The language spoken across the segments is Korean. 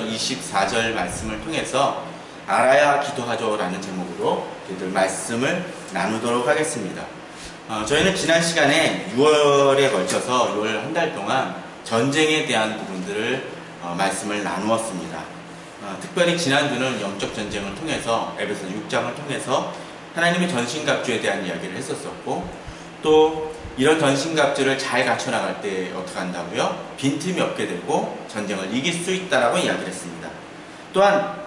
24절 말씀을 통해서 알아야 기도하죠 라는 제목으로 저희들 말씀을 나누도록 하겠습니다. 저희는 지난 시간에 6월에 걸쳐서 6월 한 달 동안 전쟁에 대한 부분들을 말씀을 나누었습니다. 특별히 지난주는 영적 전쟁을 통해서 에베소 6장을 통해서 하나님의 전신갑주에 대한 이야기를 했었었고, 또 이런 전신갑주를 잘 갖춰나갈 때 어떻게 한다고요? 빈틈이 없게 되고 전쟁을 이길 수 있다라고 이야기를 했습니다. 또한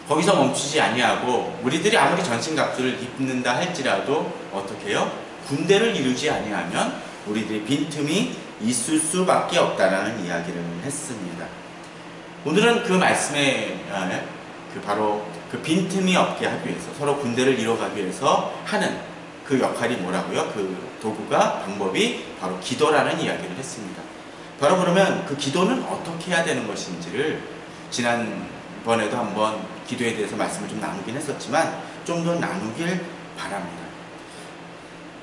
거기서 멈추지 아니하고 우리들이 아무리 전신갑주를 입는다 할지라도 어떻게 해요? 군대를 이루지 아니하면 우리들의 빈틈이 있을 수밖에 없다라는 이야기를 했습니다. 오늘은 그 말씀에 바로 그 빈틈이 없게 하기 위해서, 서로 군대를 이뤄가기 위해서 하는 그 역할이 뭐라고요? 그 도구가, 방법이 바로 기도라는 이야기를 했습니다. 바로 그러면 그 기도는 어떻게 해야 되는 것인지를 지난번에도 한번 기도에 대해서 말씀을 좀 나누긴 했었지만 좀 더 나누길 바랍니다.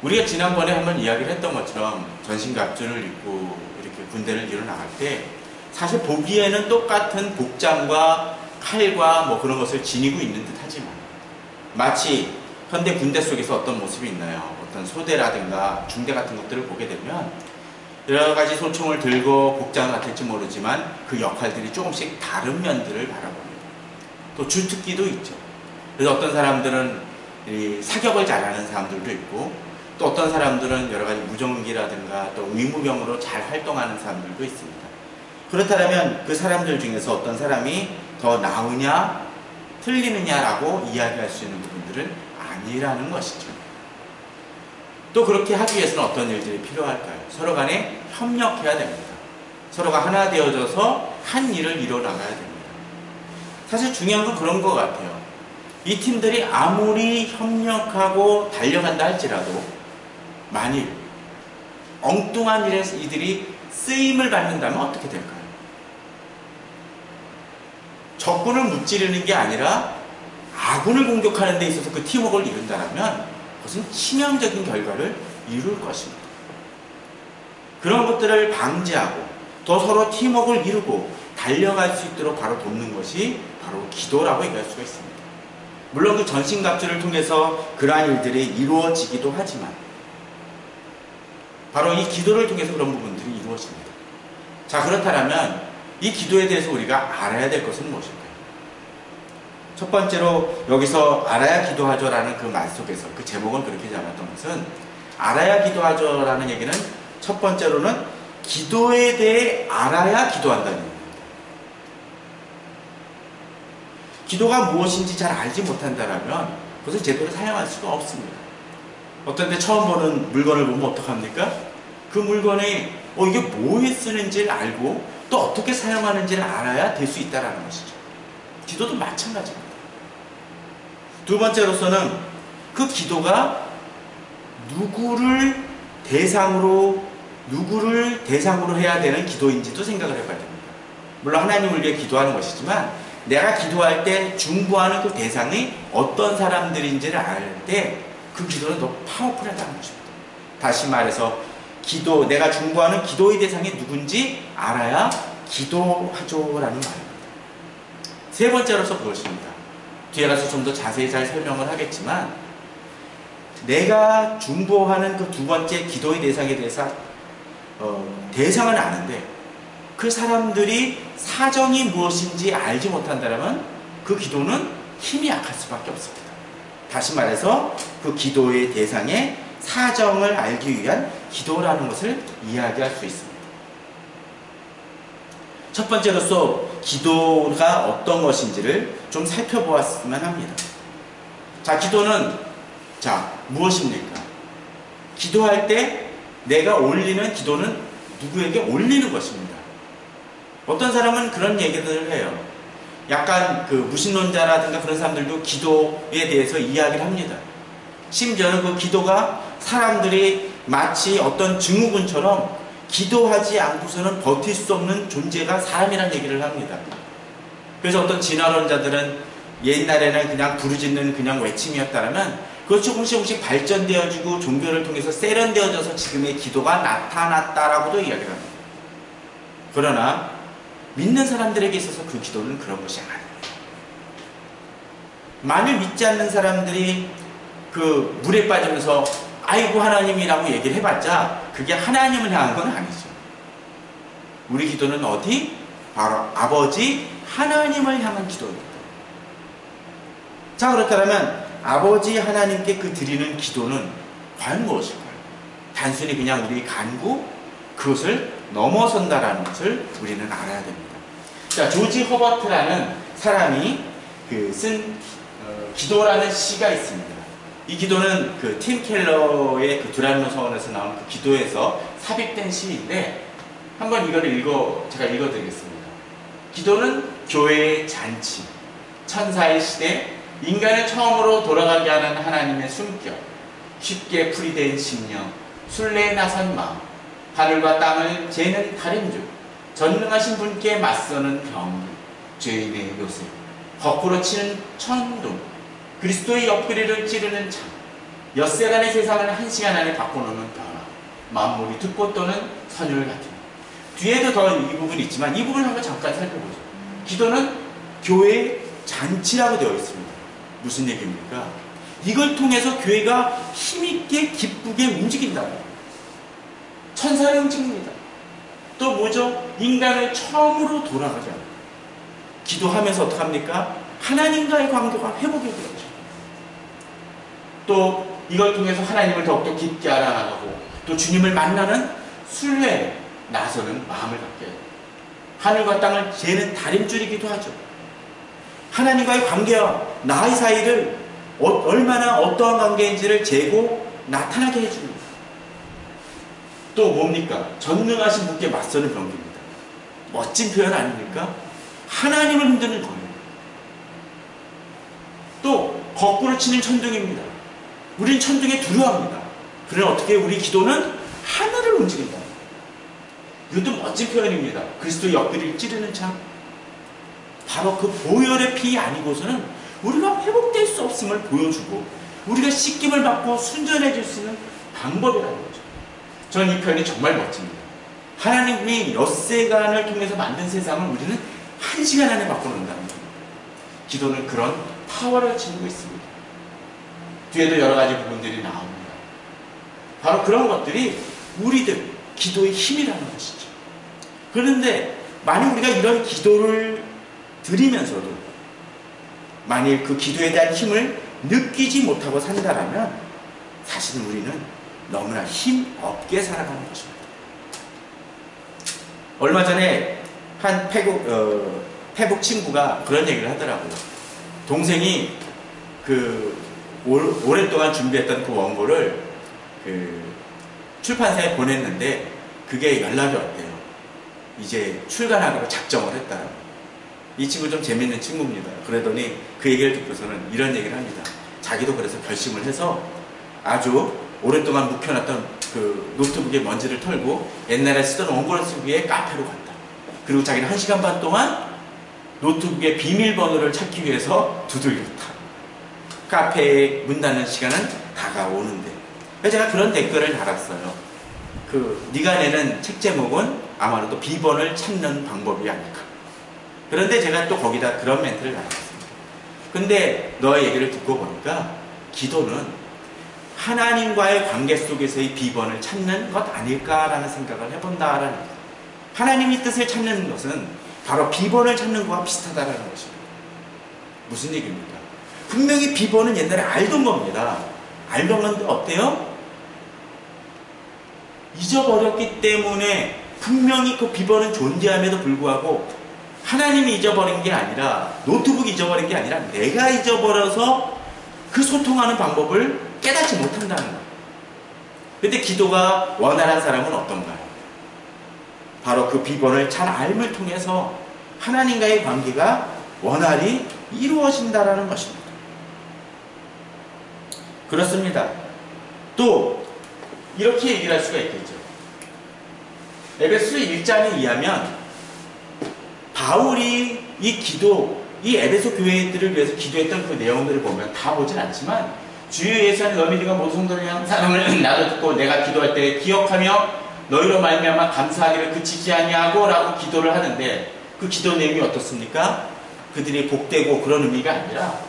우리가 지난번에 한번 이야기를 했던 것처럼 전신갑주를 입고 이렇게 군대를 이뤄 나갈 때 사실 보기에는 똑같은 복장과 칼과 뭐 그런 것을 지니고 있는 듯 하지만, 마치 현대 군대 속에서 어떤 모습이 있나요? 어떤 소대라든가 중대 같은 것들을 보게 되면 여러 가지 소총을 들고 복장을 같을지 모르지만 그 역할들이 조금씩 다른 면들을 바라봅니다. 또 주특기도 있죠. 그래서 어떤 사람들은 이 사격을 잘하는 사람들도 있고, 또 어떤 사람들은 여러 가지 무전기라든가 또 의무병으로 잘 활동하는 사람들도 있습니다. 그렇다면 그 사람들 중에서 어떤 사람이 더 나으냐 틀리느냐라고 이야기할 수 있는 부분들은 아니라는 것이죠. 또 그렇게 하기 위해서는 어떤 일들이 필요할까요? 서로 간에 협력해야 됩니다. 서로가 하나 되어져서 한 일을 이뤄나가야 됩니다. 사실 중요한 건 그런 것 같아요. 이 팀들이 아무리 협력하고 달려간다 할지라도 만일 엉뚱한 일에서 이들이 쓰임을 받는다면 어떻게 될까요? 적군을 무찌르는 게 아니라 아군을 공격하는 데 있어서 그 팀워크를 이룬다면 그것은 치명적인 결과를 이룰 것입니다. 그런 것들을 방지하고 더 서로 팀워크를 이루고 달려갈 수 있도록 바로 돕는 것이 바로 기도라고 얘기할 수가 있습니다. 물론 그 전신갑주를 통해서 그러한 일들이 이루어지기도 하지만 바로 이 기도를 통해서 그런 부분들이 이루어집니다. 자, 그렇다면 이 기도에 대해서 우리가 알아야 될 것은 무엇일까요? 첫 번째로 여기서 알아야 기도하죠 라는 그 말 속에서 그 제목은 그렇게 잡았던 것은, 알아야 기도하죠 라는 얘기는 첫 번째로는 기도에 대해 알아야 기도한다는 얘기입니다. 기도가 무엇인지 잘 알지 못한다면 그것을 제대로 사용할 수가 없습니다. 어떤 때 처음 보는 물건을 보면 어떡합니까? 그 물건이 이게 뭐에 쓰는지를 알고 또 어떻게 사용하는지를 알아야 될 수 있다는 것이죠. 기도도 마찬가지입니다. 두 번째로서는 그 기도가 누구를 대상으로 해야 되는 기도인지도 생각을 해봐야 됩니다. 물론 하나님을 위해 기도하는 것이지만 내가 기도할 때 중보하는 그 대상이 어떤 사람들인지를 알 때 그 기도는 더 파워풀하다는 것입니다. 다시 말해서 내가 중보하는 기도의 대상이 누군지 알아야 기도하죠라는 말입니다. 세 번째로서 그것입니다. 뒤에 가서 좀 더 자세히 잘 설명을 하겠지만, 내가 중보하는 그 두 번째 기도의 대상에 대해서 대상은 아는데 그 사람들이 사정이 무엇인지 알지 못한다면 그 기도는 힘이 약할 수밖에 없습니다. 다시 말해서 그 기도의 대상의 사정을 알기 위한 기도라는 것을 이야기할 수 있습니다. 첫 번째로서 기도가 어떤 것인지를 좀 살펴보았으면 합니다. 자, 기도는 무엇입니까? 기도할 때 내가 올리는 기도는 누구에게 올리는 것입니다. 어떤 사람은 그런 얘기들을 해요. 약간 그 무신론자라든가 그런 사람들도 기도에 대해서 이야기를 합니다. 심지어는 그 기도가 사람들이 마치 어떤 증후군처럼 기도하지 않고서는 버틸 수 없는 존재가 사람이라는 얘기를 합니다. 그래서 어떤 진화론자들은 옛날에는 그냥 부르짖는 그냥 외침이었다면 그것 조금씩 발전되어지고 종교를 통해서 세련되어져서 지금의 기도가 나타났다라고도 이야기를 합니다. 그러나 믿는 사람들에게 있어서 그 기도는 그런 것이 아니에요. 만일 믿지 않는 사람들이 그 물에 빠지면서 아이고 하나님이라고 얘기를 해봤자 그게 하나님을 향한 건 아니죠. 우리 기도는 어디? 바로 아버지 하나님을 향한 기도입니다. 자, 그렇다면 아버지 하나님께 그 드리는 기도는 과연 무엇일까요? 단순히 그냥 우리 간구, 그것을 넘어선다라는 것을 우리는 알아야 됩니다. 자, 조지 허버트라는 사람이 쓴 기도라는 시가 있습니다. 이 기도는 그 팀 켈러의 그 두란노 서원에서 나온 그 기도에서 삽입된 시인데 한번 이거를 제가 읽어드리겠습니다. 기도는 교회의 잔치, 천사의 시대, 인간을 처음으로 돌아가게 하는 하나님의 숨결, 쉽게 풀이된 심령, 순례에 나선 마음, 하늘과 땅을 재는 다림줄, 전능하신 분께 맞서는 경기, 죄인의 요새, 거꾸로 치는 천둥, 그리스도의 옆구리를 찌르는 창, 엿새간의 세상을 한 시간 안에 바꿔놓는 변화, 만물이 듣고 또는 선율 같은. 뒤에도 더 이 부분이 있지만 이 부분을 한번 잠깐 살펴보죠. 기도는 교회의 잔치라고 되어 있습니다. 무슨 얘기입니까? 이걸 통해서 교회가 힘있게 기쁘게 움직인다. 천사를 움직입니다. 또 뭐죠? 인간을 처음으로 돌아가게 합니다. 기도하면서 어떻게 합니까? 하나님과의 관계가 회복이 되죠. 또 이걸 통해서 하나님을 더욱더 깊게 알아가고 또 주님을 만나는 순례에 나서는 마음을 갖게 해요. 하늘과 땅을 재는 다림줄이기도 하죠. 하나님과의 관계와 나의 사이를 얼마나 어떠한 관계인지를 재고 나타나게 해줍니다. 또 뭡니까? 전능하신 분께 맞서는 경기입니다. 멋진 표현 아닙니까? 하나님을 흔드는 거예요. 또 거꾸로 치는 천둥입니다. 우리는 천둥에 두려워합니다. 그러나 어떻게 우리 기도는 하늘을 움직인다. 이것도 멋진 표현입니다. 그리스도의 옆구리를 찌르는 창. 바로 그 보혈의 피 아니고서는 우리가 회복될 수 없음을 보여주고 우리가 씻김을 받고 순전해질 수 있는 방법이라는 거죠. 저는 이 표현이 정말 멋집니다. 하나님이 엿새간을 통해서 만든 세상을 우리는 한 시간 안에 바꿔놓는다는 겁니다. 기도는 그런 파워를 지니고 있습니다. 뒤에도 여러 가지 부분들이 나옵니다. 바로 그런 것들이 우리들 기도의 힘이라는 것이죠. 그런데 만약 우리가 이런 기도를 드리면서도 만일 그 기도에 대한 힘을 느끼지 못하고 산다라면 사실은 우리는 너무나 힘 없게 살아가는 것입니다. 얼마 전에 한 태국 친구가 그런 얘기를 하더라고요. 동생이 오랫동안 준비했던 그 원고를 출판사에 보냈는데 그게 연락이 왔대요. 이제 출간하기로 작정을 했다라고. 이 친구 좀 재밌는 친구입니다. 그러더니 그 얘기를 듣고서는 이런 얘기를 합니다. 자기도 그래서 결심을 해서 아주 오랫동안 묵혀놨던 그 노트북에 먼지를 털고 옛날에 쓰던 원고를 쓰기 위해 카페로 갔다. 그리고 자기는 1시간 반 동안 노트북의 비밀번호를 찾기 위해서 두들겼다. 카페에 문 닫는 시간은 다가오는데. 그래서 제가 그런 댓글을 달았어요. 네가 내는 책 제목은 아마도 비번을 찾는 방법이 아닐까. 그런데 제가 또 거기다 그런 멘트를 달았습니다. 근데 너의 얘기를 듣고 보니까 기도는 하나님과의 관계 속에서의 비번을 찾는 것 아닐까라는 생각을 해본다라는 거예요. 하나님의 뜻을 찾는 것은 바로 비번을 찾는 것과 비슷하다라는 것입니다. 무슨 얘기입니까? 분명히 비번은 옛날에 알던 겁니다. 알던 건데 어때요? 잊어버렸기 때문에 분명히 그 비번은 존재함에도 불구하고 하나님이 잊어버린 게 아니라 노트북이 잊어버린 게 아니라 내가 잊어버려서 그 소통하는 방법을 깨닫지 못한다는 거예요. 근데 기도가 원활한 사람은 어떤가요? 바로 그 비번을 잘 알음을 통해서 하나님과의 관계가 원활히 이루어진다는 것입니다. 그렇습니다. 또 이렇게 얘기를 할 수가 있겠죠. 에베소서 1장에 의하면 바울이 이 에베소 교회들을 위해서 기도했던 그 내용들을 보면 다 보진 않지만 주여 예수 안에 너희가 모든 성도를 향한 사랑을 나도 듣고 내가 기도할 때 기억하며 너희로 말미암아 감사하기를 그치지 아니하고 라고 기도를 하는데 그 기도 내용이 어떻습니까? 그들이 복되고 그런 의미가 아니라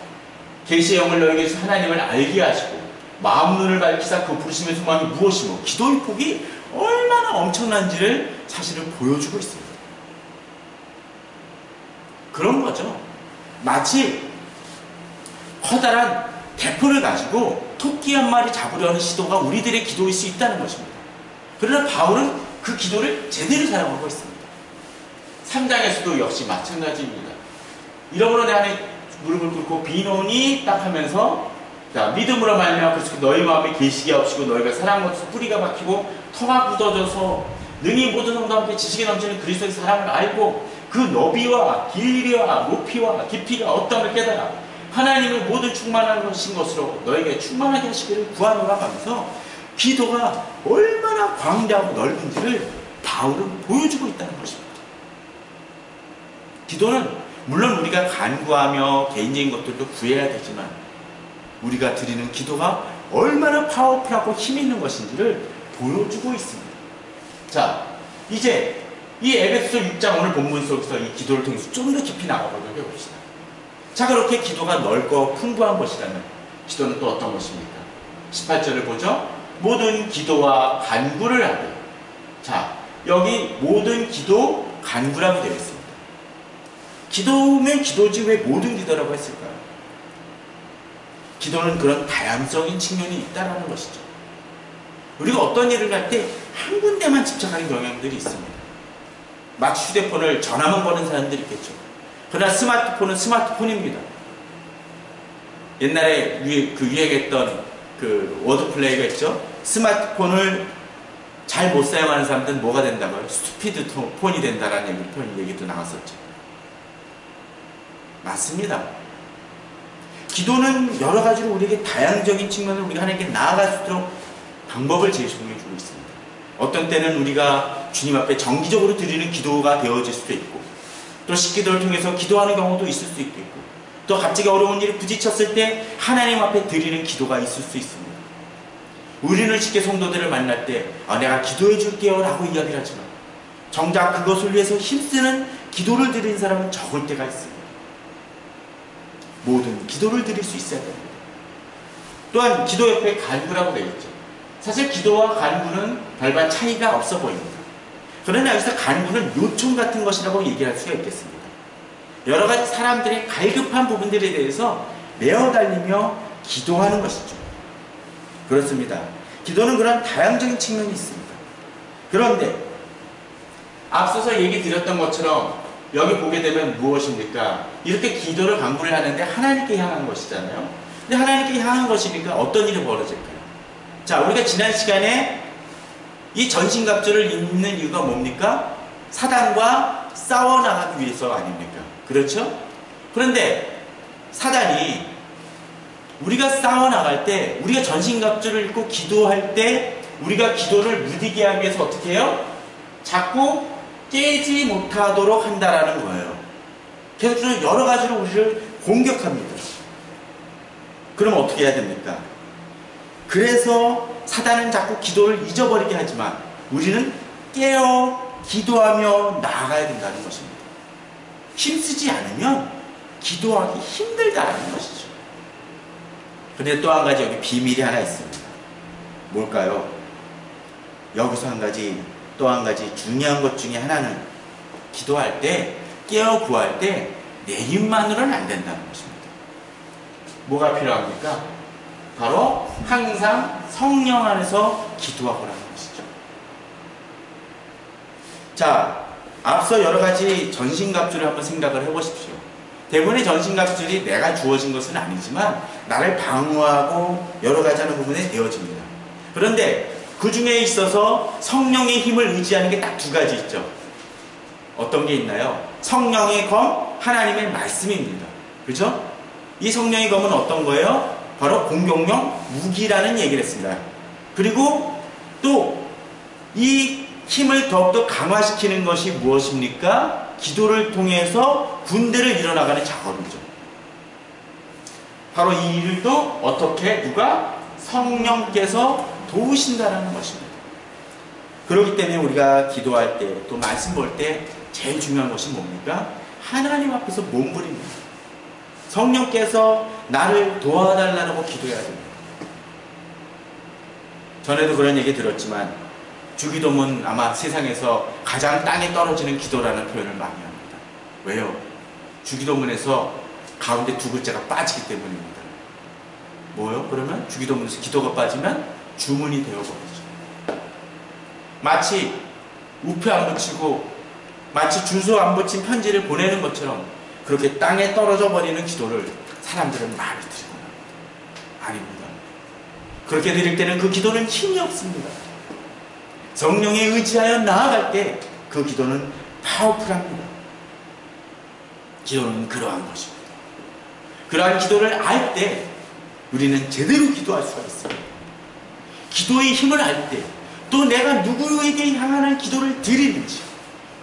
계시의 영을 너에게 주사 하나님을 알게 하시고 마음 눈을 밝히사 그 부르심의 소망이 무엇이며 기도의 폭이 얼마나 엄청난지를 사실은 보여주고 있습니다. 그런 거죠. 마치 커다란 대포를 가지고 토끼 한 마리 잡으려는 시도가 우리들의 기도일 수 있다는 것입니다. 그러나 바울은 그 기도를 제대로 사용하고 있습니다. 3장에서도 역시 마찬가지입니다. 이러므로 내 안에 무릎을 꿇고 비노니 딱 하면서 자, 믿음으로 말미암아 그리스도 너희 마음에 계시게 없이고 너희가 사랑으로 뿌리가 박히고 터가 굳어져서 능히 모든 성도와 함께 지식에 넘치는 그리스도의 사랑을 알고 그 너비와 길이와 높이와 깊이가 어떠함을 깨달아 하나님의 모든 충만한 것으로 너에게 충만하게 하시기를 구하노라 하면서 기도가 얼마나 광대하고 넓은지를 바울은 보여주고 있다는 것입니다. 기도는 물론 우리가 간구하며 개인적인 것들도 구해야 되지만 우리가 드리는 기도가 얼마나 파워풀하고 힘 있는 것인지를 보여주고 있습니다. 자, 이제 이 에베소서 6장 오늘 본문 속에서 이 기도를 통해서 좀 더 깊이 나가보도록 해봅시다. 자, 그렇게 기도가 넓고 풍부한 것이라면 기도는 또 어떤 것입니까? 18절을 보죠. 모든 기도와 간구를 하되. 자, 여기 모든 기도 간구라고 되어 있습니다. 기도면 기도지 왜 모든 기도라고 했을까요? 기도는 그런 다양성인 측면이 있다는 것이죠. 우리가 어떤 일을 할 때 한 군데만 집착하는 경향들이 있습니다. 마치 휴대폰을 전화만 거는 사람들이 있겠죠. 그러나 스마트폰은 스마트폰입니다. 옛날에 유행했던 그 워드플레이가 있죠. 스마트폰을 잘 못 사용하는 사람들은 뭐가 된다고요? 스투피드 폰이 된다라는 얘기도 나왔었죠. 맞습니다. 기도는 여러 가지로 우리에게 다양적인 측면을 우리가 하나님께 나아갈 수 있도록 방법을 제공해 주고 있습니다. 어떤 때는 우리가 주님 앞에 정기적으로 드리는 기도가 되어질 수도 있고 또 식기도를 통해서 기도하는 경우도 있을 수 있겠고 또 갑자기 어려운 일이 부딪혔을 때 하나님 앞에 드리는 기도가 있을 수 있습니다. 우리는 쉽게 성도들을 만날 때 내가 기도해 줄게요 라고 이야기를 하지만 정작 그것을 위해서 힘쓰는 기도를 드리는 사람은 적을 때가 있습니다. 모든 기도를 드릴 수 있어야 됩니다. 또한 기도 옆에 간구라고 되어 있죠. 사실 기도와 간구는 별반 차이가 없어 보입니다. 그러나 여기서 간구는 요청 같은 것이라고 얘기할 수가 있겠습니다. 여러 가지 사람들의 갈급한 부분들에 대해서 메어달리며 기도하는 것이죠. 그렇습니다. 기도는 그런 다양적인 측면이 있습니다. 그런데 앞서서 얘기 드렸던 것처럼 여기 보게 되면 무엇입니까? 이렇게 기도를 간구를 하는데 하나님께 향한 것이잖아요. 근데 하나님께 향한 것이니까 어떤 일이 벌어질까요? 자, 우리가 지난 시간에 이 전신갑주를 입는 이유가 뭡니까? 사단과 싸워나가기 위해서 아닙니까? 그렇죠? 그런데 사단이 우리가 싸워나갈 때 우리가 전신갑주를 입고 기도할 때 우리가 기도를 무디게 하기 위해서 어떻게 해요? 자꾸 깨지 못하도록 한다라는 거예요. 계속 여러 가지로 우리를 공격합니다. 그럼 어떻게 해야 됩니까? 그래서 사단은 자꾸 기도를 잊어버리게 하지만 우리는 깨어 기도하며 나아가야 된다는 것입니다. 힘쓰지 않으면 기도하기 힘들다는 것이죠. 그런데 또 한 가지 여기 비밀이 하나 있습니다. 뭘까요? 여기서 또 한 가지 중요한 것 중에 하나는 기도할 때 깨어 구할 때 내 힘만으로는 안 된다는 것입니다. 뭐가 필요합니까? 바로 항상 성령 안에서 기도하고라는 것이죠. 자, 앞서 여러 가지 전신갑주를 한번 생각을 해보십시오. 대부분의 전신갑주들이 내가 주어진 것은 아니지만 나를 방어하고 여러 가지 하는 부분에 되어집니다. 그런데 그 중에 있어서 성령의 힘을 의지하는 게 딱 두 가지 있죠. 어떤 게 있나요? 성령의 검, 하나님의 말씀입니다. 그죠? 이 성령의 검은 어떤 거예요? 바로 공격용 무기라는 얘기를 했습니다. 그리고 또 이 힘을 더욱더 강화시키는 것이 무엇입니까? 기도를 통해서 군대를 이뤄나가는 작업이죠. 바로 이 일을 또 어떻게 누가? 성령께서 도우신다는 것입니다. 그렇기 때문에 우리가 기도할 때 또 말씀 볼 때 제일 중요한 것이 뭡니까? 하나님 앞에서 몸부림입니다. 성령께서 나를 도와달라고 기도해야 됩니다. 전에도 그런 얘기 들었지만 주기도문 아마 세상에서 가장 땅에 떨어지는 기도라는 표현을 많이 합니다. 왜요? 주기도문에서 가운데 두 글자가 빠지기 때문입니다. 뭐요? 그러면 주기도문에서 기도가 빠지면 주문이 되어버리죠. 마치 우표 안 붙이고 마치 주소 안 붙인 편지를 보내는 것처럼 그렇게 땅에 떨어져 버리는 기도를 사람들은 많이 드리고 합니다. 아닙니다. 그렇게 드릴 때는 그 기도는 힘이 없습니다. 성령에 의지하여 나아갈 때 그 기도는 파워풀합니다. 기도는 그러한 것입니다. 그러한 기도를 알 때 우리는 제대로 기도할 수가 있습니다. 기도의 힘을 알 때 또 내가 누구에게 향한 기도를 드리는지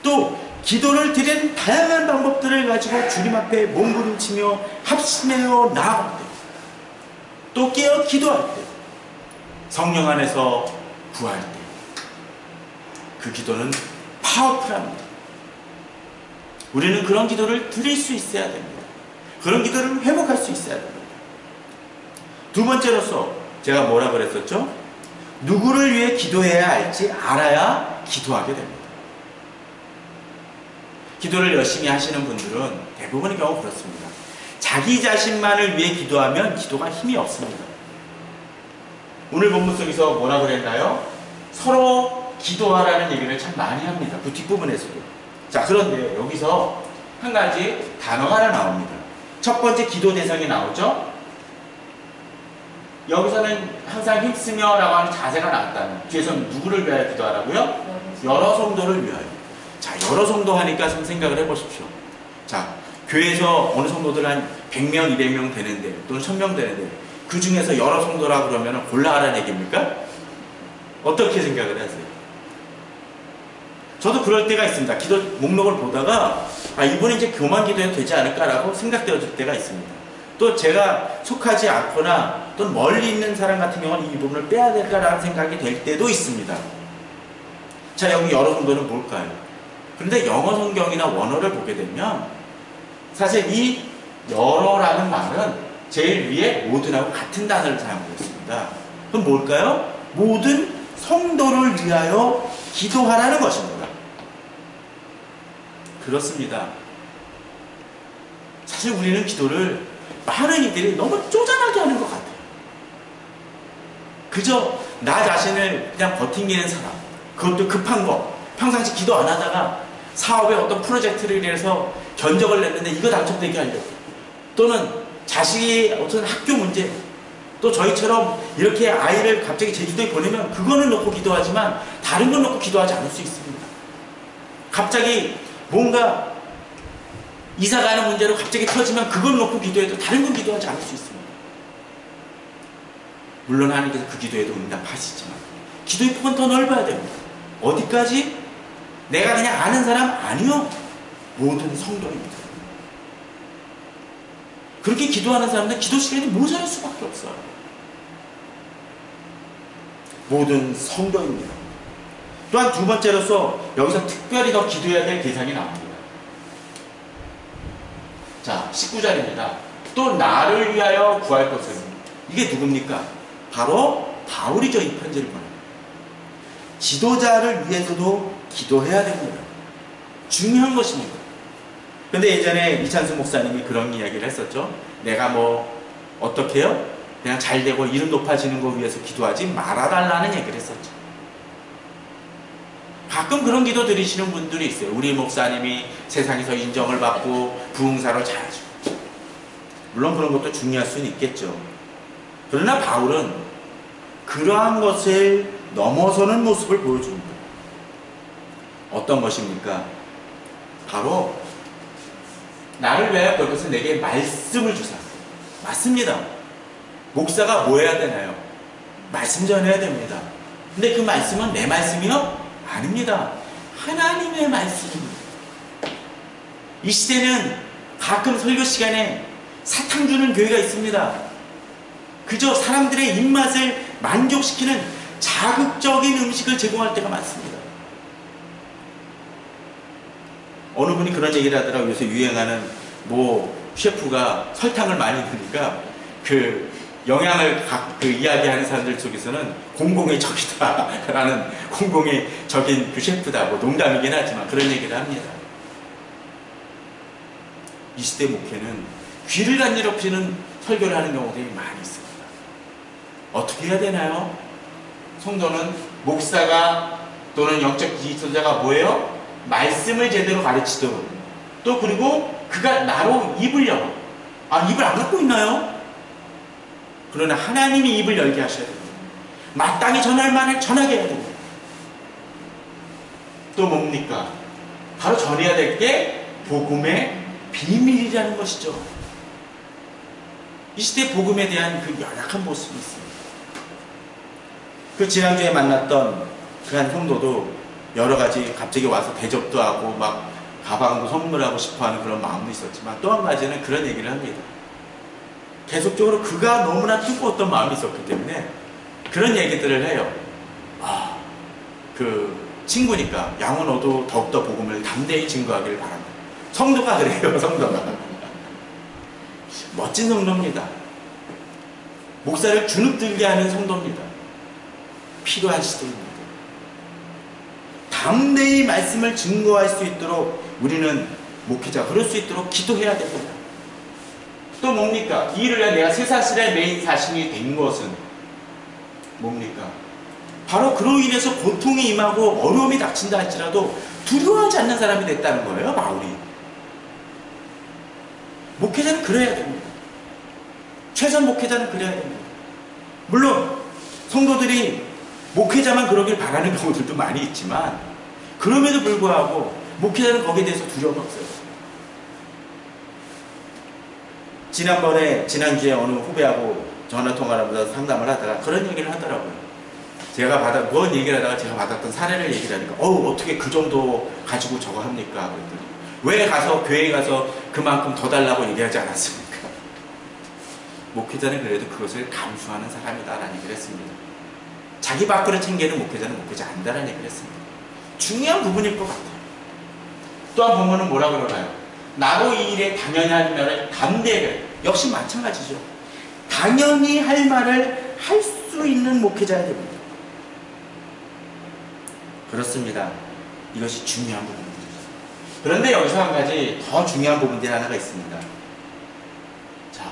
또 기도를 드리는 다양한 방법들을 가지고 주님 앞에 몸부림치며 합심하여 나아갈 때 또 깨어 기도할 때 성령 안에서 구할 때 그 기도는 파워풀합니다. 우리는 그런 기도를 드릴 수 있어야 됩니다. 그런 기도를 회복할 수 있어야 됩니다. 두 번째로서 제가 뭐라 그랬었죠? 누구를 위해 기도해야 할지 알아야 기도하게 됩니다. 기도를 열심히 하시는 분들은 대부분의 경우 그렇습니다. 자기 자신만을 위해 기도하면 기도가 힘이 없습니다. 오늘 본문 속에서 뭐라 그랬나요? 서로 기도하라는 얘기를 참 많이 합니다. 그 뒷부분에서도. 자, 그런데 여기서 한 가지 단어가 하나 나옵니다. 첫 번째 기도 대상이 나오죠? 여기서는 항상 힘쓰며 라고 하는 자세가 나왔다는. 뒤에서는 누구를 위하여 기도하라고요? 여러 성도를 위하여. 자, 여러 성도 하니까 좀 생각을 해보십시오. 자, 교회에서 어느 성도들 한 100명, 200명 되는데 또는 1000명 되는데 그 중에서 여러 성도라 그러면 골라하라는 얘기입니까? 어떻게 생각을 하세요? 저도 그럴 때가 있습니다. 기도 목록을 보다가 이번에 이제 교만 기도해도 되지 않을까라고 생각되어질 때가 있습니다. 또 제가 속하지 않거나 또 멀리 있는 사람 같은 경우는 이 부분을 빼야 될까라는 생각이 될 때도 있습니다. 자, 여기 여러 성도는 뭘까요? 그런데 영어 성경이나 원어를 보게 되면 사실 이 여러라는 말은 제일 위에 모든하고 같은 단어를 사용하고 있습니다. 그럼 뭘까요? 모든 성도를 위하여 기도하라는 것입니다. 그렇습니다. 사실 우리는 기도를 많은 이들이 너무 쪼잔하게 하는 것 같아요. 그저 나 자신을 그냥 버팅기는 사람, 그것도 급한 거, 평상시 기도 안 하다가 사업에 어떤 프로젝트를 위해서 견적을 냈는데 이거 당첨되게 하려고, 또는 자식이 어떤 학교 문제, 또 저희처럼 이렇게 아이를 갑자기 제주도에 보내면 그거는 놓고 기도하지만 다른 건 놓고 기도하지 않을 수 있습니다. 갑자기 뭔가 이사 가는 문제로 갑자기 터지면 그걸 놓고 기도해도 다른 건 기도하지 않을 수 있습니다. 물론 하나님께서 그 기도에도 응답하시지만 기도의 폭은 더 넓어야 됩니다. 어디까지? 내가 그냥 아는 사람 아니요. 모든 성도입니다. 그렇게 기도하는 사람들은 기도 시간이 모자랄 수밖에 없어요. 모든 성도입니다. 또한 두 번째로서 여기서 특별히 더 기도해야 될 대상이 나옵니다. 자, 19절입니다. 또 나를 위하여 구할 것은, 이게 누굽니까? 바로 바울이죠. 이 편지를 보내요. 지도자를 위해서도 기도해야 됩니다. 중요한 것입니다. 근데 예전에 이찬수 목사님이 그런 이야기를 했었죠. 내가 뭐 어떻게 해요? 그냥 잘 되고 이름 높아지는 거 위해서 기도하지 말아달라는 얘기를 했었죠. 가끔 그런 기도 드리시는 분들이 있어요. 우리 목사님이 세상에서 인정을 받고 부흥사로 잘하죠. 물론 그런 것도 중요할 수는 있겠죠. 그러나 바울은 그러한 것을 넘어서는 모습을 보여줍니다. 어떤 것입니까? 바로 나를 위하여 그것은 내게 말씀을 주사. 맞습니다. 목사가 뭐 해야 되나요? 말씀 전해야 됩니다. 근데 그 말씀은 내 말씀이요? 아닙니다. 하나님의 말씀입니다. 이 시대는 가끔 설교 시간에 사탕 주는 교회가 있습니다. 그저 사람들의 입맛을 만족시키는 자극적인 음식을 제공할 때가 많습니다. 어느 분이 그런 얘기를 하더라고요. 요새 유행하는 뭐 셰프가 설탕을 많이 넣으니까 그 영양을 그 이야기하는 사람들 속에서는 공공의 적이다라는 공공의 적인 그 셰프다. 뭐 농담이긴 하지만 그런 얘기를 합니다. 이 시대 목회는 귀를 간지럽히는 설교를 하는 경우들이 많이 있습니다. 어떻게 해야 되나요? 성도는 목사가 또는 영적 지도자가 뭐예요? 말씀을 제대로 가르치도록, 또 그리고 그가 나로 입을 열어. 입을 안 갖고 있나요? 그러나 하나님이 입을 열게 하셔야 됩니다. 마땅히 전할 만을 전하게 해야 됩니다. 또 뭡니까? 바로 전해야 될 게 복음의 비밀이라는 것이죠. 이 시대 복음에 대한 그 연약한 모습이 있습니다. 그 지난주에 만났던 그 한 성도도 여러 가지 갑자기 와서 대접도 하고 막 가방도 선물하고 싶어하는 그런 마음도 있었지만, 또 한 가지는 그런 얘기를 합니다. 계속적으로 그가 너무나 뜨거웠던 마음이 있었기 때문에 그런 얘기들을 해요. 그 친구니까 양은 너도 더욱더 복음을 담대히 증거하기를 바란다. 성도가 그래요. 성도가 멋진 성도입니다. 목사를 주눅들게 하는 성도입니다. 필요한 시대입니다. 담대히 말씀을 증거할 수 있도록 우리는 목회자가 그럴 수 있도록 기도해야 됩니다. 또 뭡니까? 이 일을 위해 내가 쇠사슬의 메인 사신이 된 것은 뭡니까? 바로 그로 인해서 고통이 임하고 어려움이 닥친다 할지라도 두려워하지 않는 사람이 됐다는 거예요. 바울이. 목회자는 그래야 됩니다. 최선 목회자는 그래야 됩니다. 물론 성도들이 목회자만 그러길 바라는 경우들도 많이 있지만, 그럼에도 불구하고 목회자는 거기에 대해서 두려움이 없어요. 지난주에 어느 후배하고 전화통화를 하면서 상담을 하다가 그런 얘기를 하더라고요. 뭔 얘기를 하다가 제가 받았던 사례를 얘기를 하니까, 어떻게 그 정도 가지고 저거 합니까? 그랬더니, 왜 교회에 가서 그만큼 더 달라고 얘기하지 않았습니까? 목회자는 그래도 그것을 감수하는 사람이다라는 얘기를 했습니다. 자기 밥그릇 챙기는 목회자는 목회자 아니다라는 얘기를 했습니다. 중요한 부분일 것 같아요. 또한 본문은 뭐라 그러나요? 나도 이 일에 당연히 할 말을 담대하게, 역시 마찬가지죠. 당연히 할 말을 할 수 있는 목회자야 됩니다. 그렇습니다. 이것이 중요한 부분입니다. 그런데 여기서 한 가지 더 중요한 부분들이 하나가 있습니다. 자,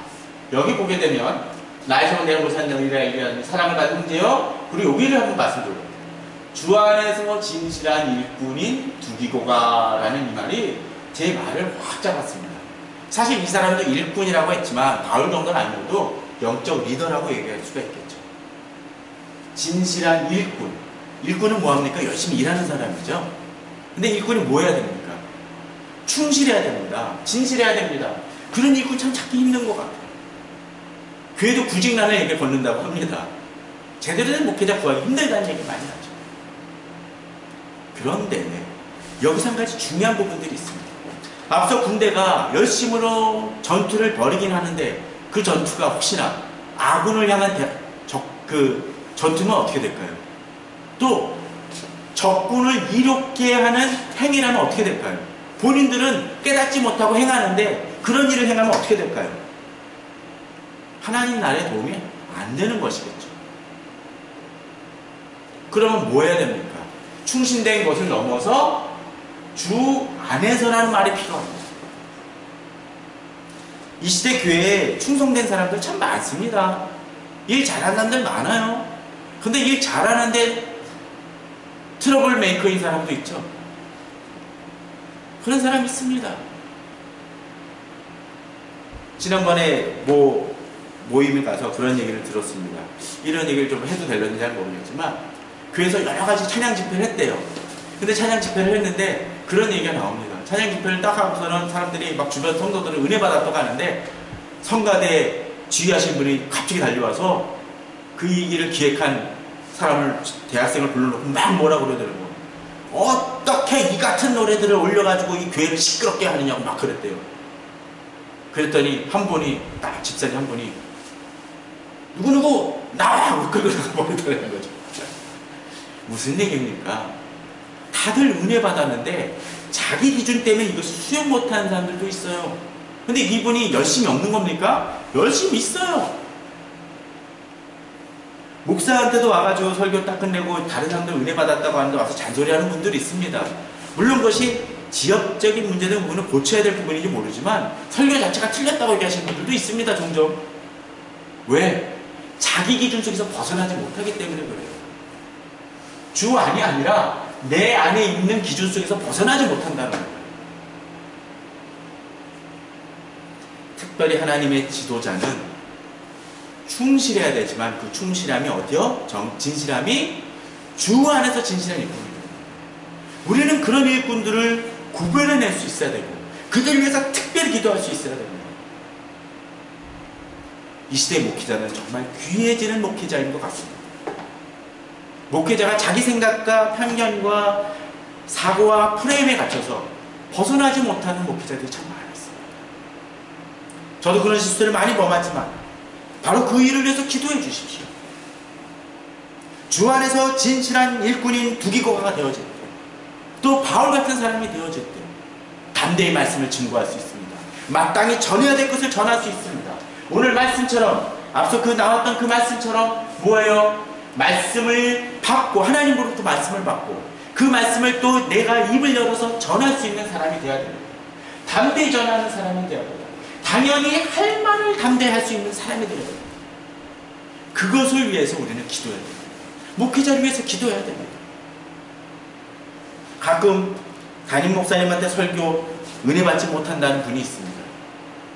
여기 보게 되면 나에서 내가 못한 영이라 얘기하는 사랑을 받은 문제요. 그리고 여기를 한번 말씀드려요. 주 안에서 진실한 일꾼인 두기고가라는 이 말이 제 말을 확 잡았습니다. 사실 이 사람도 일꾼이라고 했지만 바울 정도는 아니어도 영적 리더라고 얘기할 수가 있겠죠. 진실한 일꾼. 일꾼은 뭐합니까? 열심히 일하는 사람이죠. 근데 일꾼이 뭐 해야 됩니까? 충실해야 됩니다. 진실해야 됩니다. 그런 일꾼 참 찾기 힘든 것 같아요. 교회도 구직난을 얘기 걷는다고 합니다. 제대로 된 목회자 구하기 힘들다는 얘기 많이 하죠. 그런데 여기서 한 가지 중요한 부분들이 있습니다. 앞서 군대가 열심으로 전투를 벌이긴 하는데 그 전투가 혹시나 아군을 향한 전투는 어떻게 될까요? 또 적군을 이롭게 하는 행위라면 어떻게 될까요? 본인들은 깨닫지 못하고 행하는데 그런 일을 행하면 어떻게 될까요? 하나님 나라에 도움이 안 되는 것이겠죠. 그러면 뭐 해야 됩니까? 충신된 것을 넘어서 주 안에서라는 말이 필요합니다. 이 시대 교회에 충성된 사람들 참 많습니다. 일 잘하는 사람들 많아요. 근데 일 잘하는데 트러블 메이커인 사람도 있죠. 그런 사람 있습니다. 지난번에 모임에 가서 그런 얘기를 들었습니다. 이런 얘기를 좀 해도 될런지 잘 모르겠지만 교회에서 여러 가지 찬양 집회를 했대요. 근데 찬양 집회를 했는데 그런 얘기가 나옵니다. 찬양 집회를 딱 하고서는 사람들이 막 주변 성도들을 은혜 받았다고 가는데 성가대 지휘하신 분이 갑자기 달려와서 그 일을 기획한 사람을, 대학생을 불러놓고 막 뭐라 그러더라고요. 어떻게 이 같은 노래들을 올려가지고 이 교회를 시끄럽게 하느냐고 막 그랬대요. 그랬더니 한 분이, 딱 집사님 한 분이 누구누구 나와! 끌고 나가 버리더라는 거죠. 무슨 얘기입니까? 다 다들 은혜 받았는데 자기 기준 때문에 이것을 수용 못하는 사람들도 있어요. 근데 이분이 열심히 없는 겁니까? 열심히 있어요. 목사한테도 와가지고 설교 딱 끝내고 다른 사람들 은혜 받았다고 하는데 와서 잔소리하는 분들이 있습니다. 물론 그것이 지역적인 문제된 부분을 고쳐야 될 부분인지 모르지만 설교 자체가 틀렸다고 얘기하시는 분들도 있습니다. 종종. 왜? 자기 기준 속에서 벗어나지 못하기 때문에 그래요. 주 안이 아니라 내 안에 있는 기준 속에서 벗어나지 못한다는 거예요. 특별히 하나님의 지도자는 충실해야 되지만 그 충실함이 어디요? 진실함이 주 안에서 진실한 일꾼입니다. 우리는 그런 일꾼들을 구별해낼 수 있어야 되고 그들 위해서 특별히 기도할 수 있어야 됩니다. 이 시대의 목회자는 정말 귀해지는 목회자인 것 같습니다. 목회자가 자기 생각과 편견과 사고와 프레임에 갇혀서 벗어나지 못하는 목회자들이 참 많았어요. 저도 그런 실수를 많이 범하지만 바로 그 일을 위해서 기도해 주십시오. 주 안에서 진실한 일꾼인 두기고가 되어질 때, 또 바울 같은 사람이 되어질 때 담대히 말씀을 증거할 수 있습니다. 마땅히 전해야 될 것을 전할 수 있습니다. 오늘 말씀처럼 앞서 나왔던 그 말씀처럼 뭐예요? 말씀을 받고 하나님으로부터 말씀을 받고 그 말씀을 또 내가 입을 열어서 전할 수 있는 사람이 되어야 됩니다. 담대히 전하는 사람이 되어야 됩니다. 당연히 할 말을 담대히 할 수 있는 사람이 되어야 됩니다. 그것을 위해서 우리는 기도해야 됩니다. 목회자를 위해서 기도해야 됩니다. 가끔 담임 목사님한테 설교 은혜 받지 못한다는 분이 있습니다.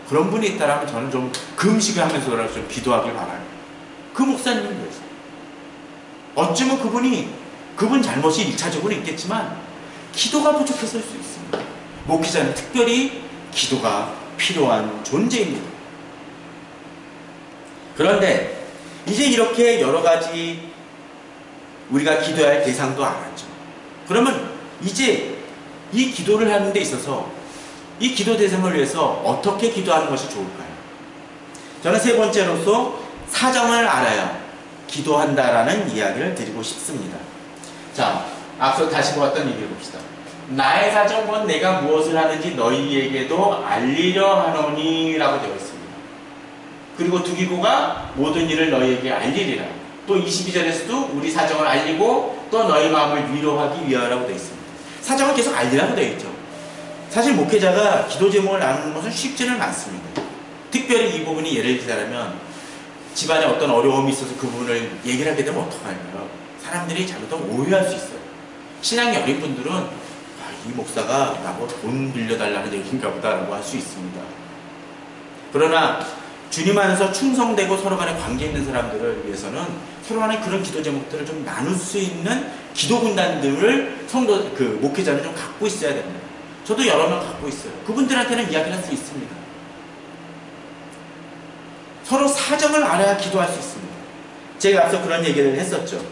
그런 분이 있다면 저는 좀 금식을 하면서라도 좀 기도하길 바라요. 그 목사님을 위해서. 어쩌면 그분 잘못이 1차적으로 있겠지만 기도가 부족했을 수 있습니다. 목회자는 특별히 기도가 필요한 존재입니다. 그런데 이제 이렇게 여러 가지 우리가 기도해야 할 대상도 알았죠. 그러면 이제 이 기도를 하는 데 있어서 이 기도 대상을 위해서 어떻게 기도하는 것이 좋을까요? 저는 세 번째로서 사정을 알아야 기도한다라는 이야기를 드리고 싶습니다. 자, 앞서 다시 보았던 얘기를 봅시다. 나의 사정은 내가 무엇을 하는지 너희에게도 알리려 하노니 라고 되어 있습니다. 그리고 두기고가 모든 일을 너희에게 알리리라. 또 22절에서도 우리 사정을 알리고 또 너희 마음을 위로하기 위하라고 되어 있습니다. 사정을 계속 알리라고 되어 있죠. 사실 목회자가 기도 제목을 나누는 것은 쉽지는 않습니다. 특별히 이 부분이 예를 들자면 집안에 어떤 어려움이 있어서 그 부분을 얘기를 하게 되면 어떡할까요? 사람들이 잘못하면 오해할 수 있어요. 신앙이 어린 분들은 이 목사가 나보고 돈 빌려달라는 얘기인가 보다라고 할 수 있습니다. 그러나 주님 안에서 충성되고 서로 간에 관계 있는 사람들을 위해서는 서로 간에 그런 기도 제목들을 좀 나눌 수 있는 기도 군단들을 목회자는 좀 갖고 있어야 됩니다. 저도 여러 명 갖고 있어요. 그분들한테는 이야기를 할 수 있습니다. 서로 사정을 알아야 기도할 수 있습니다. 제가 앞서 그런 얘기를 했었죠.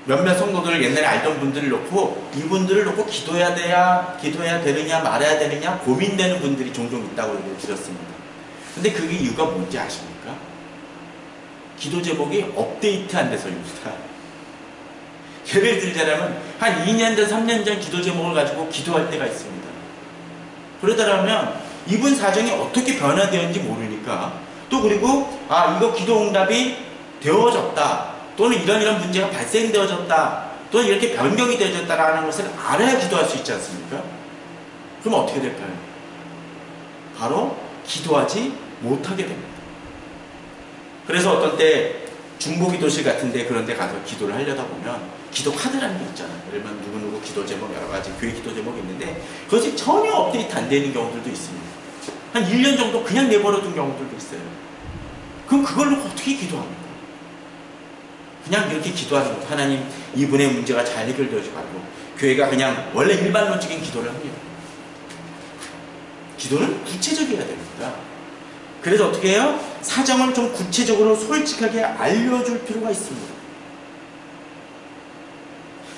몇몇 성도들을 옛날에 알던 분들을 놓고 이분들을 놓고 기도해야 되느냐 말아야 되느냐 고민되는 분들이 종종 있다고 얘기를 드렸습니다. 근데 그게 이유가 뭔지 아십니까? 기도 제목이 업데이트 안 돼서입니다. 예를 들자면 한 2년 전 3년 전 기도 제목을 가지고 기도할 때가 있습니다. 그러더라면 이분 사정이 어떻게 변화되었는지 모르니까 또 그리고 이거 기도 응답이 되어졌다 또는 이런 문제가 발생되어졌다 또는 이렇게 변경이 되어졌다라는 것을 알아야 기도할 수 있지 않습니까? 그럼 어떻게 될까요? 바로 기도하지 못하게 됩니다. 그래서 어떤 때 중보기도실 같은 데 그런 데 가서 기도를 하려다 보면 기도 카드라는 게 있잖아요. 예를 들면 누구누구 기도 제목 여러 가지 교회 기도 제목이 있는데 그것이 전혀 업데이트 안 되는 경우들도 있습니다. 한 1년 정도 그냥 내버려 둔 경우들도 있어요. 그럼 그걸로 어떻게 기도합니까? 그냥 이렇게 기도하는 것. 하나님 이분의 문제가 잘 해결되어지고 교회가 그냥 원래 일반론적인 기도를 합니다. 기도는 구체적이어야 됩니다. 그래서 어떻게 해요? 사정을 좀 구체적으로 솔직하게 알려줄 필요가 있습니다.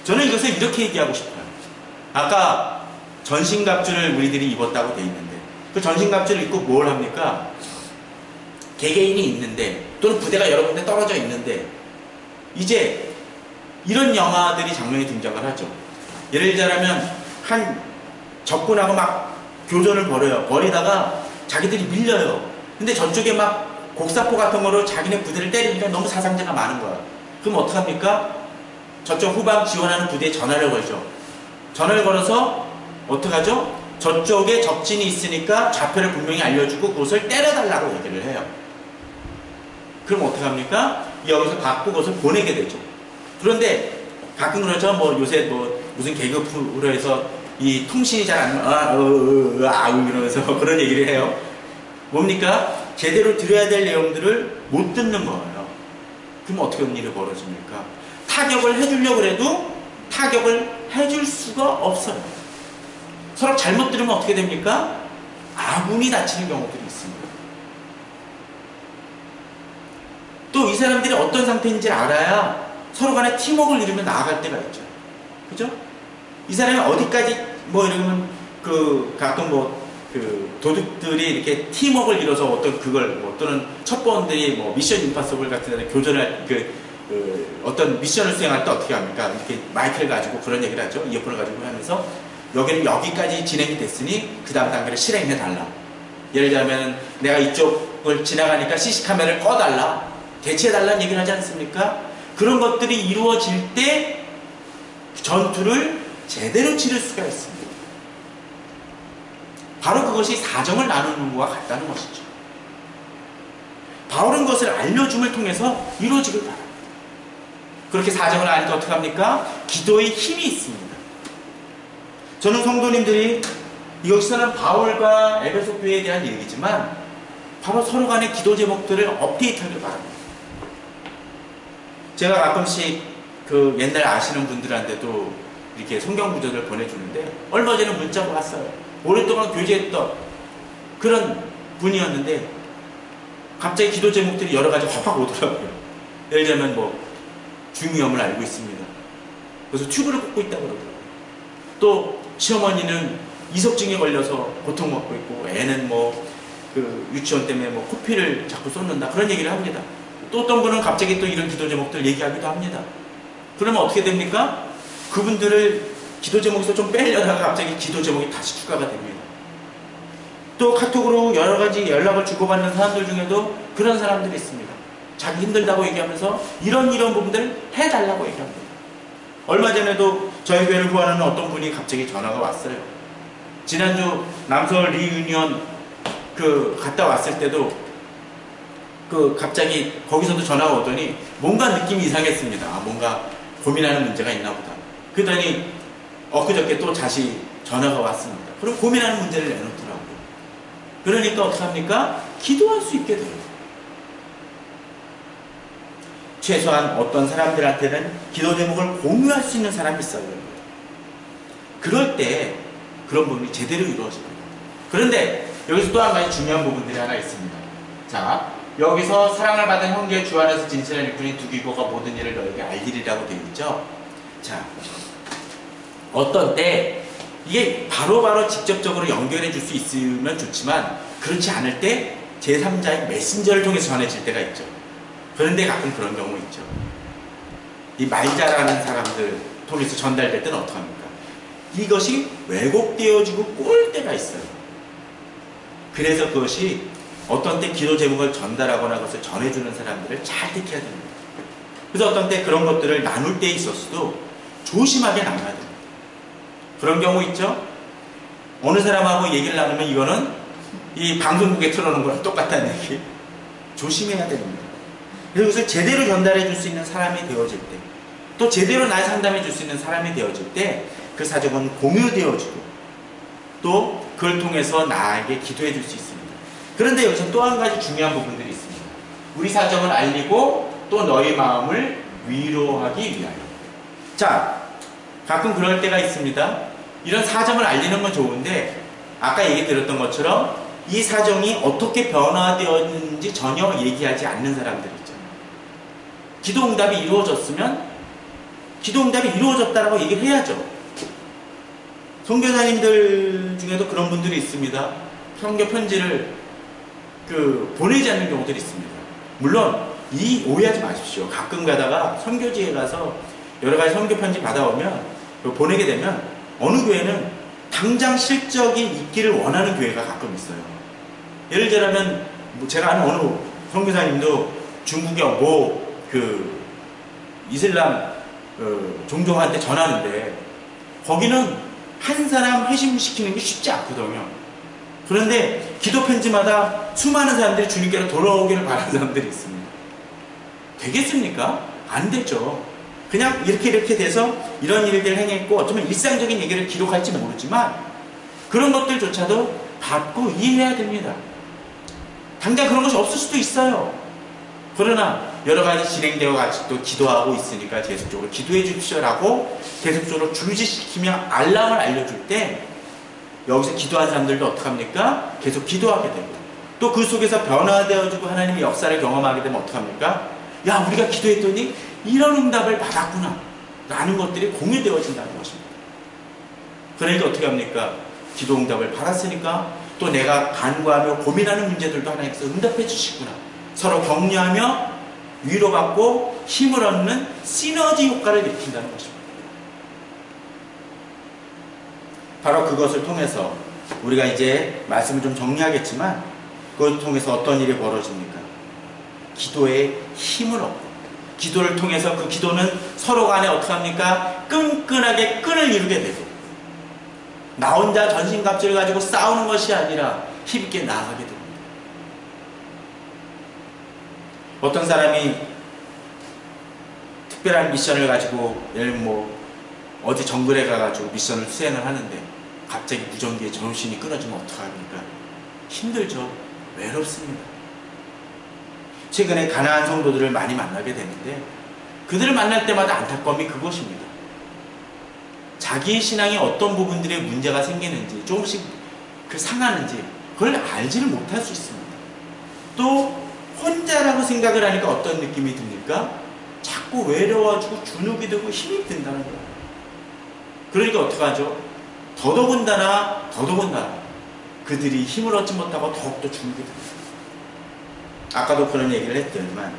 저는 이것을 이렇게 얘기하고 싶어요. 아까 전신갑주를 우리들이 입었다고 돼 있는데 그 전신갑주를 입고 뭘 합니까? 개개인이 있는데 또는 부대가 여러 군데 떨어져 있는데 이제 이런 영화들이 장면이 등장을 하죠. 예를 들자면 한 적군하고 막 교전을 벌여요. 벌이다가 자기들이 밀려요. 근데 저쪽에 막 곡사포 같은 거로 자기네 부대를 때리니까 너무 사상자가 많은 거야. 그럼 어떡합니까? 저쪽 후방 지원하는 부대에 전화를 걸죠. 전화를 걸어서 어떡하죠? 저쪽에 적진이 있으니까 좌표를 분명히 알려주고 그곳을 때려달라고 얘기를 해요. 그럼 어떡합니까? 여기서 받고 그것을 보내게 되죠. 그런데 가끔 그러죠. 뭐 요새 뭐 무슨 개그 프로에서 이 통신이 잘 안 이러면서 그런 얘기를 해요. 뭡니까? 제대로 들어야 될 내용들을 못 듣는 거예요. 그럼 어떻게 일이 벌어집니까? 타격을 해주려고 해도 타격을 해줄 수가 없어요. 서로 잘못 들으면 어떻게 됩니까? 아군이 다치는 경우들이 있습니다. 또 이 사람들이 어떤 상태인지 알아야 서로 간에 팀워크를 이루며 나아갈 때가 있죠. 그죠? 이 사람이 어디까지 뭐 이러면 가끔 그 도둑들이 이렇게 팀워크를 이뤄서 어떤 그걸 또는 첩보원들이 뭐 미션 임파서블 같은 데 교전할 어떤 미션을 수행할 때 어떻게 합니까? 이렇게 마이크를 가지고 그런 얘기를 하죠. 이어폰을 가지고 하면서 여기는 여기까지 진행이 됐으니 그 다음 단계를 실행해 달라. 예를 들자면 내가 이쪽을 지나가니까 CC 카메라를 꺼달라. 대체해 달라는 얘기를 하지 않습니까? 그런 것들이 이루어질 때 전투를 제대로 치를 수가 있습니다. 바로 그것이 사정을 나누는 것과 같다는 것이죠. 바울은 그것을 알려줌을 통해서 이루어지길 바랍니다. 그렇게 사정을 아니까 어떻게 합니까? 기도의 힘이 있습니다. 저는 성도님들이 여기서는 바울과 에베소 교회에 대한 얘기지만 바로 서로 간의 기도 제목들을 업데이트하길 바랍니다. 제가 가끔씩 그 옛날 아시는 분들한테도 이렇게 성경 구절을 보내주는데 얼마 전에 문자가 왔어요. 오랫동안 교제했던 그런 분이었는데 갑자기 기도 제목들이 여러 가지 확 오더라고요. 예를 들면 뭐 중이염을 앓고 있습니다. 그래서 튜브를 꽂고 있다고 그러더라고요. 또 시어머니는 이석증에 걸려서 고통받고 있고 애는 뭐 그 유치원 때문에 뭐 코피를 자꾸 쏟는다 그런 얘기를 합니다. 또 어떤 분은 갑자기 또 이런 기도 제목들 얘기하기도 합니다. 그러면 어떻게 됩니까? 그분들을 기도 제목에서 좀 빼려다가 갑자기 기도 제목이 다시 추가가 됩니다. 또 카톡으로 여러 가지 연락을 주고받는 사람들 중에도 그런 사람들이 있습니다. 자기 힘들다고 얘기하면서 이런 부분들을 해달라고 얘기합니다. 얼마 전에도 저희 교회를 구하는 어떤 분이 갑자기 전화가 왔어요. 지난주 남서울 리유니언 갔다 왔을 때도 갑자기 거기서도 전화가 오더니 뭔가 느낌이 이상했습니다. 뭔가 고민하는 문제가 있나 보다. 그러더니 엊그저께 또 다시 전화가 왔습니다. 그럼 고민하는 문제를 내놓더라고요. 그러니까 어떡합니까? 기도할 수 있게 돼요. 최소한 어떤 사람들한테는 기도 제목을 공유할 수 있는 사람이 있어야 됩니다. 그럴 때 그런 부분이 제대로 이루어집니다. 그런데 여기서 또 한 가지 중요한 부분들이 하나 있습니다. 자, 여기서 사랑을 받은 형제 주 안에서 진실한 일꾼이 두 기고가 모든 일을 너에게 알리리라고 되어 있죠. 자, 어떤 때 이게 바로바로 직접적으로 연결해 줄 수 있으면 좋지만 그렇지 않을 때 제3자의 메신저를 통해서 전해질 때가 있죠. 그런데 가끔 그런 경우 있죠. 이 말 잘하는 사람들 통해서 전달될 때는 어떡합니까? 이것이 왜곡되어지고 꼴 때가 있어요. 그래서 그것이 어떤 때 기도 제목을 전달하거나 그것을 전해주는 사람들을 잘 택해야 됩니다. 그래서 어떤 때 그런 것들을 나눌 때 있어서도 조심하게 나눠야 됩니다. 그런 경우 있죠? 어느 사람하고 얘기를 나누면 이거는 이 방송국에 틀어놓은 거랑 똑같다는 얘기. 조심해야 됩니다. 그래서 그것을 제대로 전달해 줄 수 있는 사람이 되어질 때, 또 제대로 날 상담해 줄 수 있는 사람이 되어질 때 그 사정은 공유되어지고 또 그걸 통해서 나에게 기도해 줄 수 있습니다. 그런데 여기서 또 한 가지 중요한 부분들이 있습니다. 우리 사정을 알리고 또 너희 마음을 위로하기 위하여. 자, 가끔 그럴 때가 있습니다. 이런 사정을 알리는 건 좋은데 아까 얘기 드렸던 것처럼 이 사정이 어떻게 변화되었는지 전혀 얘기하지 않는 사람들 있잖아요. 기도응답이 이루어졌으면 기도응답이 이루어졌다라고 얘기를 해야죠. 선교사님들 중에도 그런 분들이 있습니다. 선교 편지를 보내지 않는 경우들이 있습니다. 물론 이 오해하지 마십시오. 가끔 가다가 선교지에 가서 여러 가지 선교 편지 받아오면 보내게 되면 어느 교회는 당장 실적이 있기를 원하는 교회가 가끔 있어요. 예를 들자면 뭐 제가 아는 어느 선교사님도 중국의 그 이슬람 종교한테 전하는데 거기는 한 사람 회심시키는 게 쉽지 않거든요. 그런데 기도 편지마다 수많은 사람들이 주님께로 돌아오기를 바라는 사람들이 있습니다. 되겠습니까? 안 되죠. 그냥 이렇게 돼서 이런 일들을 행했고 어쩌면 일상적인 얘기를 기록할지 모르지만 그런 것들조차도 받고 이해해야 됩니다. 당장 그런 것이 없을 수도 있어요. 그러나 여러 가지 진행되어 가지고 기도하고 있으니까 계속적으로 기도해 주십시오라고 계속적으로 줄지시키며 알람을 알려줄 때 여기서 기도한 사람들도 어떡합니까? 계속 기도하게 되고 또 그 속에서 변화되어지고 하나님의 역사를 경험하게 되면 어떡합니까? 야, 우리가 기도했더니 이런 응답을 받았구나 라는 것들이 공유되어진다는 것입니다. 그러니까 어떻게 합니까? 기도 응답을 받았으니까 또 내가 간구하며 고민하는 문제들도 하나님께서 응답해 주시구나, 서로 격려하며 위로받고 힘을 얻는 시너지 효과를 일으킨다는 것입니다. 바로 그것을 통해서 우리가 이제 말씀을 좀 정리하겠지만 그것을 통해서 어떤 일이 벌어집니까? 기도에 힘을 얻고 기도를 통해서 그 기도는 서로 간에 어떻게 합니까? 끈끈하게 끈을 이루게 되고 나 혼자 전신갑주를 가지고 싸우는 것이 아니라 힘있게 나아가게 됩니다. 어떤 사람이 특별한 미션을 가지고 예를 뭐 어디 정글에 가가지고 미션을 수행을 하는데 갑자기 무전기에 전신이 끊어지면 어떡합니까? 힘들죠. 외롭습니다. 최근에 가나안 성도들을 많이 만나게 되는데 그들을 만날 때마다 안타까움이 그것입니다. 자기의 신앙에 어떤 부분들에 문제가 생기는지 조금씩 상하는지 그걸 알지를 못할 수 있습니다. 또 혼자라고 생각을 하니까 어떤 느낌이 듭니까? 자꾸 외로워지고 주눅이 들고 힘이 든다는 거예요. 그러니까 어떡하죠? 더더군다나 그들이 힘을 얻지 못하고 더욱더 주눅이 듭니다. 아까도 그런 얘기를 했더니만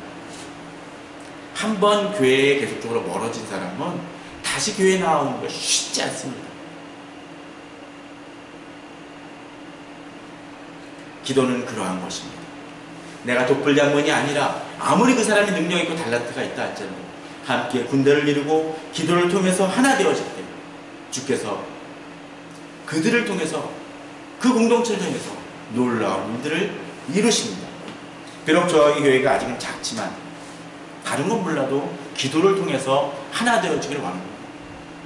한번 교회에 계속적으로 멀어진 사람은 다시 교회에 나오는 거 쉽지 않습니다. 기도는 그러한 것입니다. 내가 독불장군이 아니라 아무리 그 사람이 능력 있고 달란트가 있다 할지라도 함께 군대를 이루고 기도를 통해서 하나 되어질 때 주께서 그들을 통해서 그 공동체를 통해서 놀라운 일들을 이루십니다. 비록 저희 교회가 아직은 작지만 다른 건 몰라도 기도를 통해서 하나 되어지기를 원합니다.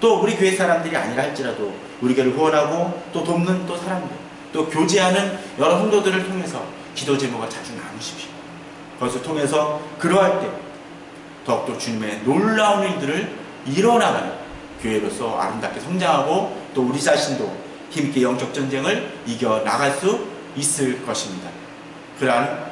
또 우리 교회 사람들이 아니라 할지라도 우리 교회를 후원하고 또 돕는 또 사람들 또 교제하는 여러 성도들을 통해서 기도 제목을 자주 나누십시오. 그것을 통해서 그러할 때 더욱더 주님의 놀라운 일들을 이뤄나가는 교회로서 아름답게 성장하고 또 우리 자신도 힘있게 영적 전쟁을 이겨나갈 수 있을 것입니다. 그러한